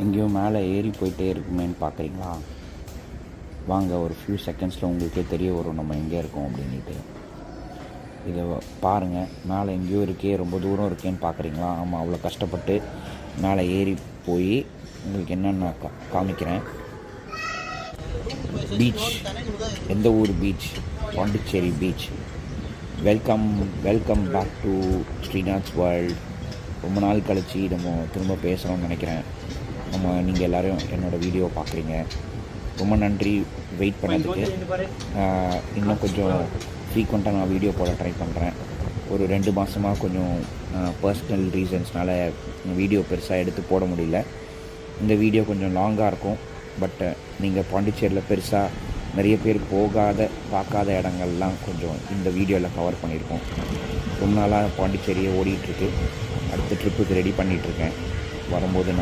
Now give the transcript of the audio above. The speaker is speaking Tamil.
எங்கேயோ மேலே ஏறி போயிட்டே இருக்குமேன்னு பார்க்குறீங்களா? வாங்க, ஒரு ஃபியூ செகண்ட்ஸில் உங்களுக்கே தெரிய வரும் நம்ம எங்கே இருக்கோம் அப்படின்ட்டு. இதை பாருங்கள், மேலே எங்கேயோ இருக்கே, ரொம்ப தூரம் இருக்கேன்னு பார்க்குறீங்களா? ஆமாம், அவ்வளோ கஷ்டப்பட்டு மேலே ஏறி போய் உங்களுக்கு என்னென்ன காமிக்கிறேன். பீச், எந்த ஊர் beach? Pondicherry beach. Welcome back to Srinath's world. ரொம்ப நாள் கழித்து நம்ம திரும்ப பேசுகிறோம்னு நினைக்கிறேன். நீங்கள் எல்லோரும் என்னோடய வீடியோ பார்க்குறீங்க, ரொம்ப நன்றி வெயிட் பண்ணதுக்கு. இன்னும் கொஞ்சம் ஃப்ரீக்வெண்ட்டாக நான் வீடியோ போட ட்ரை பண்ணுறேன். ஒரு 2 மாதமாக கொஞ்சம் பர்சனல் ரீசன்ஸ்னால் வீடியோ பெருசாக எடுத்து போட முடியல. இந்த வீடியோ கொஞ்சம் லாங்காக இருக்கும். பட் நீங்கள் பாண்டிச்சேரியில் பெருசாக நிறைய பேர் பார்க்காத இடங்கள்லாம் கொஞ்சம் இந்த வீடியோவில் கவர் பண்ணியிருக்கோம். ரொம்ப நாளாக பாண்டிச்சேரியை ஓடிட்டுருக்கு. அடுத்த ட்ரிப்புக்கு ரெடி பண்ணிகிட்ருக்கேன். வரும்போது நான்